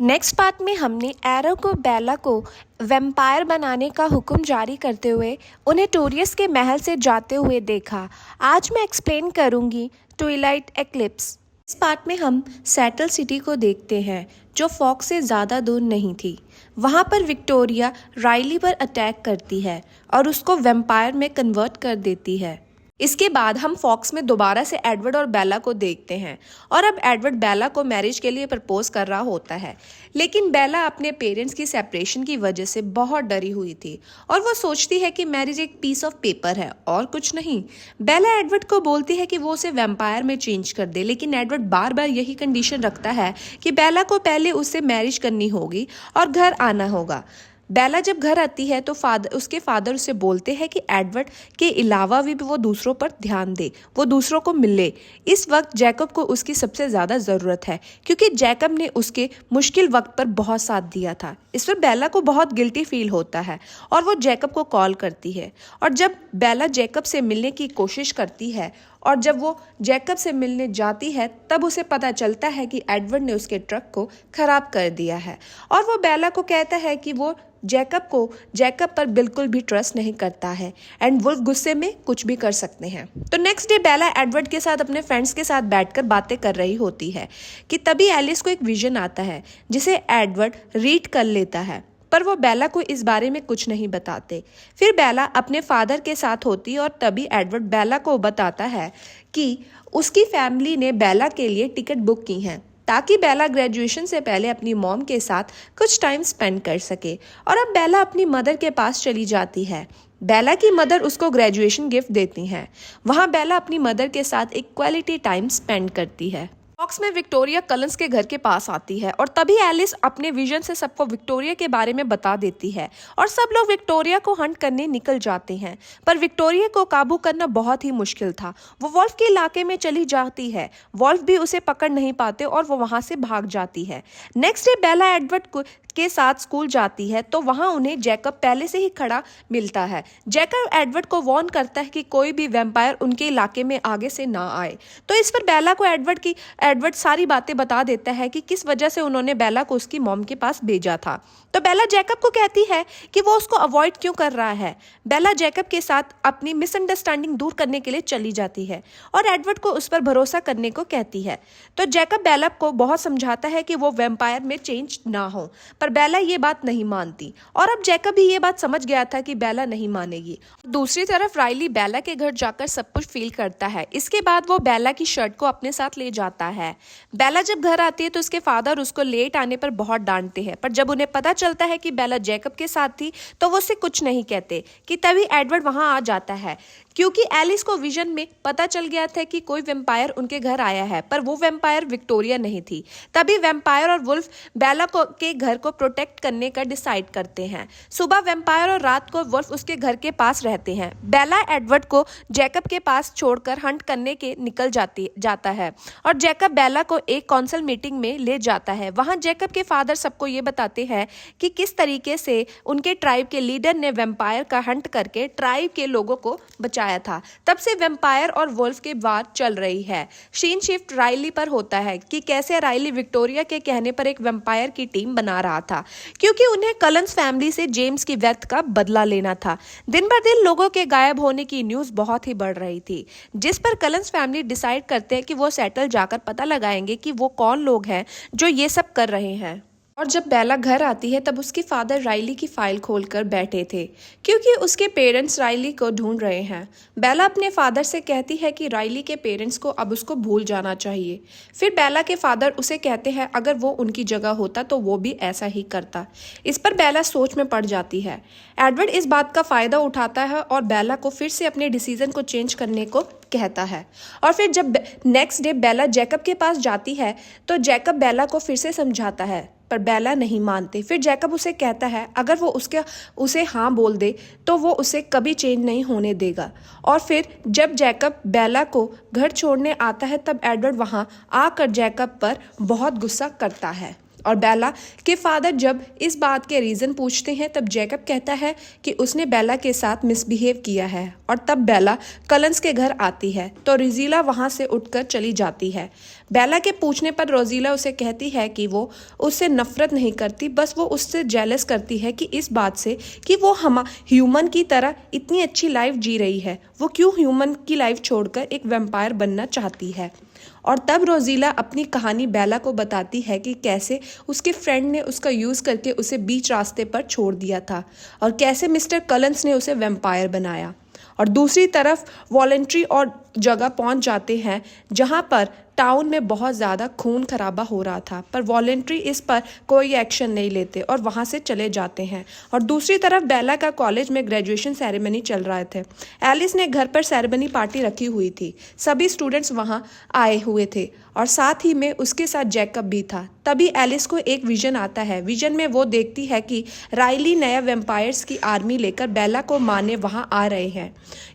Next part में हमने arrow को बेला को वैम्पायर बनाने का हुक्म जारी करते हुए उन्हें टोरियस के महल से जाते हुए देखा। आज मैं एक्सप्लेन करूंगी ट्विलाइट एक्लिप्स। इस पार्ट में हम सेटल सिटी को देखते हैं जो फॉग से ज़्यादा दूर नहीं थी। वहाँ पर विक्टोरिया राइली पर अटैक करती है और उसको वैम्पायर में कन्वर्ट कर देती है। इसके बाद हम फॉक्स में दोबारा से एडवर्ड और बेला को देखते हैं और अब एडवर्ड बेला को मैरिज के लिए प्रपोज कर रहा होता है, लेकिन बेला अपने पेरेंट्स की सेपरेशन की वजह से बहुत डरी हुई थी और वो सोचती है कि मैरिज एक पीस ऑफ पेपर है और कुछ नहीं। बेला एडवर्ड को बोलती है कि वो उसे वैम्पायर में चेंज कर दे, लेकिन एडवर्ड बार बार यही कंडीशन रखता है कि बेला को पहले उससे मैरिज करनी होगी और घर आना होगा। बेला जब घर आती है तो उसके फादर उसे बोलते हैं कि एडवर्ड के अलावा भी वो दूसरों पर ध्यान दे, वो दूसरों को मिले। इस वक्त जैकब को उसकी सबसे ज़्यादा ज़रूरत है क्योंकि जैकब ने उसके मुश्किल वक्त पर बहुत साथ दिया था। इस पर बेला को बहुत गिल्टी फील होता है और वो जैकब को कॉल करती है। और जब बेला जैकब से मिलने की कोशिश करती है और जब वो जैकब से मिलने जाती है तब उसे पता चलता है कि एडवर्ड ने उसके ट्रक को ख़राब कर दिया है और वो बेला को कहता है कि वो जैकब पर बिल्कुल भी ट्रस्ट नहीं करता है एंड वुल्फ गुस्से में कुछ भी कर सकते हैं। तो नेक्स्ट डे बेला एडवर्ड के साथ अपने फ्रेंड्स के साथ बैठकर बातें कर रही होती है कि तभी एलिस को एक विजन आता है जिसे एडवर्ड रीड कर लेता है, पर वो बेला को इस बारे में कुछ नहीं बताते। फिर बेला अपने फादर के साथ होती और तभी एडवर्ड बेला को बताता है कि उसकी फैमिली ने बेला के लिए टिकट बुक की हैं ताकि बेला ग्रेजुएशन से पहले अपनी मॉम के साथ कुछ टाइम स्पेंड कर सके। और अब बेला अपनी मदर के पास चली जाती है। बेला की मदर उसको ग्रेजुएशन गिफ्ट देती हैं। वहाँ बेला अपनी मदर के साथ एक क्वालिटी टाइम स्पेंड करती है। फॉक्स में विक्टोरिया कलंस के घर के पास आती है और तभी एलिस अपने विजन से सबको विक्टोरिया के बारे में बता देती है और सब लोग विक्टोरिया को हंट करने निकल जाते हैं। पर विक्टोरिया को काबू करना बहुत ही मुश्किल था। वो वॉल्फ के इलाके में चली जाती है, वॉल्फ भी उसे पकड़ नहीं पाते और वो वहां से भाग जाती है। नेक्स्ट डे बेला एडवर्ड के साथ स्कूल जाती है तो वहां उन्हें जैकब पहले से ही खड़ा मिलता है। जैकब एडवर्ड को वार्न करता है कि कोई भी वैम्पायर उनके इलाके में आगे से ना आए। तो इस पर बेला को एडवर्ड सारी बातें बता देता है कि किस वजह से उन्होंने बेला को उसकी मॉम के पास भेजा था। तो बेला जैकब को कहती है कि वो उसको अवॉइड क्यों कर रहा है। बेला जैकब के साथ अपनी मिसअंडरस्टैंडिंग दूर करने के लिए चली जाती है और एडवर्ड को उस पर भरोसा करने को कहती है। तो जैकब बेला को बहुत समझाता है कि वो वैम्पायर में चेंज ना हो, पर बेला ये बात नहीं मानती और अब जैकब भी ये बात समझ गया था कि बेला नहीं मानेगी। दूसरी तरफ राइली बेला के घर जाकर सब कुछ फील करता है। इसके बाद वो बेला की शर्ट को अपने साथ ले जाता है। बेला जब घर आती है तो उसके फादर उसको लेट आने पर बहुत डांटते हैं, पर जब उन्हें पता चलता है कि बेला जैकब के साथ थी तो वो उससे कुछ नहीं कहते कि तभी एडवर्ड वहां आ जाता है क्योंकि एलिस को विजन में पता चल गया था कि कोई वैम्पायर उनके घर आया है, पर वो वैम्पायर विक्टोरिया नहीं थी। तभी वैम्पायर और वुल्फ बेला के घर को प्रोटेक्ट करने का डिसाइड करते हैं। सुबह वैम्पायर और रात को वुल्फ उसके घर के पास रहते हैं। बेला एडवर्ड को जैकब के पास छोड़कर हंट करने के निकल जाता है और जैकब बेला को एक काउंसिल मीटिंग में ले जाता है। वहां जैकब के फादर सबको ये बताते हैं कि किस तरीके से उनके ट्राइब के लीडर ने वैम्पायर का हंट करके ट्राइब के लोगों को बचाया था। तब से वैम्पायर और वुल्फ की बात चल रही है। सीन शिफ्ट राइली पर होता है कि कैसे राइली विक्टोरिया के कहने पर एक वैम्पायर की टीम बना रहा था क्योंकि उन्हें कलंस फैमिली से जेम्स की डेथ का बदला लेना था। दिन ब दिन लोगों के गायब होने की न्यूज बहुत ही बढ़ रही थी, जिस पर कलंस फैमिली डिसाइड करते हैं कि वो सेटल जाकर पता लगाएंगे कि वो कौन लोग हैं जो ये सब कर रहे हैं। और जब बेला घर आती है तब उसके फादर राइली की फाइल खोलकर बैठे थे क्योंकि उसके पेरेंट्स राइली को ढूंढ रहे हैं। बेला अपने फादर से कहती है कि राइली के पेरेंट्स को अब उसको भूल जाना चाहिए। फिर बेला के फादर उसे कहते हैं अगर वो उनकी जगह होता तो वो भी ऐसा ही करता। इस पर बेला सोच में पड़ जाती है। एडवर्ड इस बात का फायदा उठाता है और बेला को फिर से अपने डिसीजन को चेंज करने को कहता है। और फिर जब नेक्स्ट डे बेला जैकब के पास जाती है तो जैकब बेला को फिर से समझाता है, पर बेला नहीं मानते। फिर जैकब उसे कहता है अगर वो उसे हाँ बोल दे तो वो उसे कभी चेंज नहीं होने देगा। और फिर जब जैकब बेला को घर छोड़ने आता है तब एडवर्ड वहाँ आकर जैकब पर बहुत गुस्सा करता है और बेला के फादर जब इस बात के रीज़न पूछते हैं तब जैकब कहता है कि उसने बेला के साथ मिसबिहेव किया है। और तब बेला कलंस के घर आती है तो रोजीला वहाँ से उठकर चली जाती है। बेला के पूछने पर रोजीला उसे कहती है कि वो उससे नफरत नहीं करती, बस वो उससे जेलस करती है कि इस बात से कि वो हम ह्यूमन की तरह इतनी अच्छी लाइफ जी रही है, वो क्यों ह्यूमन की लाइफ छोड़कर एक वैम्पायर बनना चाहती है। और तब रोजीला अपनी कहानी बेला को बताती है कि कैसे उसके फ्रेंड ने उसका यूज़ करके उसे बीच रास्ते पर छोड़ दिया था और कैसे मिस्टर कलंस ने उसे वैम्पायर बनाया। और दूसरी तरफ वॉलेंट्री और जगह पहुंच जाते हैं जहां पर टाउन में बहुत ज़्यादा खून खराबा हो रहा था, पर वॉलेंट्री इस पर कोई एक्शन नहीं लेते और वहां से चले जाते हैं। और दूसरी तरफ बेला का कॉलेज में ग्रेजुएशन सेरेमनी चल रहे थे। एलिस ने घर पर सेरेमनी पार्टी रखी हुई थी, सभी स्टूडेंट्स वहां आए हुए थे और साथ ही में उसके साथ जैकब भी था। तभी एलिस को एक विजन आता है। विजन में वो देखती है कि राइली नया वेम्पायर्स की आर्मी लेकर बेला को मारने वहां आ रहे हैं।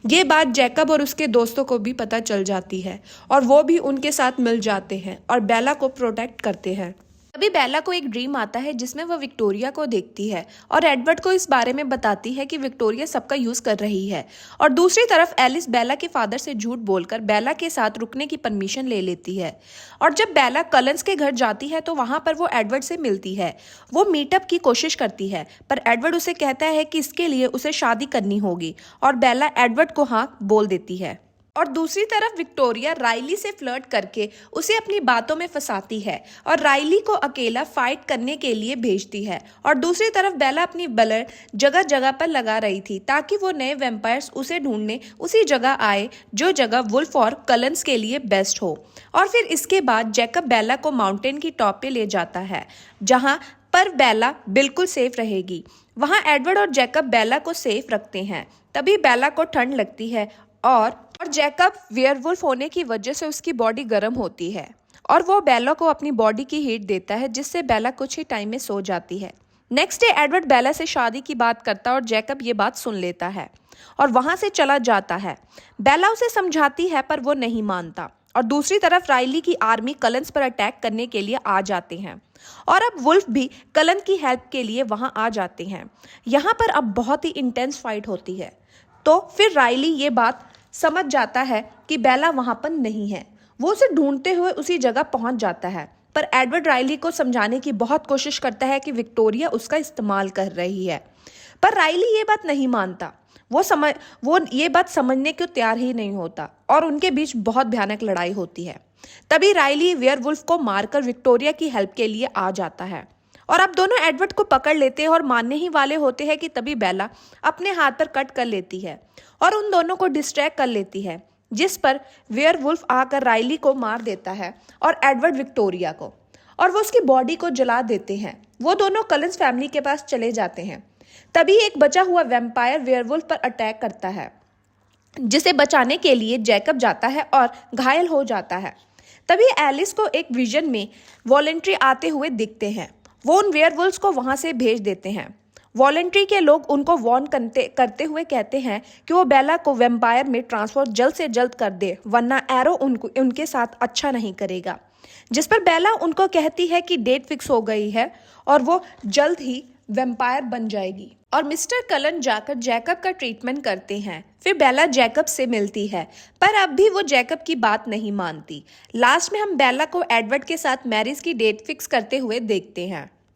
ये बात जैकब और उसके दोस्तों को भी पता चल जाती है और वो भी उनके साथ मिल जाते हैं और बेला को प्रोटेक्ट करते हैं। तभी बेला को एक ड्रीम आता है जिसमें वह विक्टोरिया को देखती है और एडवर्ड को इस बारे में बताती है कि विक्टोरिया सबका यूज कर रही है। और दूसरी तरफ एलिस बेला के फादर से झूठ बोलकर बेला के साथ रुकने की परमिशन ले लेती है। और जब बेला कलंस के घर जाती है तो वहां पर वो एडवर्ड से मिलती है। वो मीटअप की कोशिश करती है पर एडवर्ड उसे कहता है कि इसके लिए उसे शादी करनी होगी और बेला एडवर्ड को हाँ बोल देती है। और दूसरी तरफ विक्टोरिया राइली से फ्लर्ट करके उसे अपनी बातों में फंसाती है और राइली को अकेला फाइट करने के लिए भेजती है। और दूसरी तरफ बेला अपनी बलर जगह जगह पर लगा रही थी ताकि वो नए वैम्पायर्स उसे ढूंढने उसी जगह आए जो जगह वुल्फ और कलंस के लिए बेस्ट हो। और फिर इसके बाद जैकब बेला को माउंटेन की टॉप पे ले जाता है जहां पर बेला बिल्कुल सेफ रहेगी। वहां एडवर्ड और जैकब बेला को सेफ रखते हैं। तभी बेला को ठंड लगती है और जैकब वेयरवुल्फ होने की वजह से उसकी बॉडी गर्म होती है और वो बेला को अपनी बॉडी की हीट देता है जिससे बेला कुछ ही टाइम में सो जाती है। नेक्स्ट डे एडवर्ड बेला से शादी की बात करता है और जैकब ये बात सुन लेता है और वहां से चला जाता है। बेला उसे समझाती है पर वो नहीं मानता। और दूसरी तरफ राइली की आर्मी कलंस पर अटैक करने के लिए आ जाते हैं और अब वुल्फ भी कलन की हेल्प के लिए वहां आ जाते हैं। यहाँ पर अब बहुत ही इंटेंस फाइट होती है। तो फिर राइली ये बात समझ जाता है कि बेला वहां पर नहीं है। वो उसे ढूंढते हुए उसी जगह पहुंच जाता है पर एडवर्ड राइली को समझाने की बहुत कोशिश करता है कि विक्टोरिया उसका इस्तेमाल कर रही है, पर राइली ये बात नहीं मानता। वो ये बात समझने को तैयार ही नहीं होता और उनके बीच बहुत भयानक लड़ाई होती है। तभी राइली वेयरवुल्फ को मारकर विक्टोरिया की हेल्प के लिए आ जाता है और अब दोनों एडवर्ड को पकड़ लेते हैं और मारने ही वाले होते हैं कि तभी बेला अपने हाथ पर कट कर लेती है और उन दोनों को डिस्ट्रैक्ट कर लेती है, जिस पर वेयरवुल्फ आकर राइली को मार देता है और एडवर्ड विक्टोरिया को, और वो उसकी बॉडी को जला देते हैं। वो दोनों कलंस फैमिली के पास चले जाते हैं। तभी एक बचा हुआ वैम्पायर वेयरवुल्फ पर अटैक करता है जिसे बचाने के लिए जैकब जाता है और घायल हो जाता है। तभी एलिस को एक विजन में वॉलेंट्री आते हुए दिखते हैं। वो उन वेयरवुल्फ्स को वहां से भेज देते हैं। वॉलेंट्री के लोग उनको वार्न करते हुए कहते हैं कि वो बेला को वैम्पायर में ट्रांसफर जल्द से जल्द कर दे वरना एरो उनके साथ अच्छा नहीं करेगा, जिस पर बेला उनको कहती है कि डेट फिक्स हो गई है और वो जल्द ही वैम्पायर बन जाएगी। और मिस्टर कलन जाकर जैकब का ट्रीटमेंट करते हैं। फिर बेला जैकब से मिलती है पर अब भी वो जैकब की बात नहीं मानती। लास्ट में हम बेला को एडवर्ड के साथ मैरिज की डेट फिक्स करते हुए देखते हैं।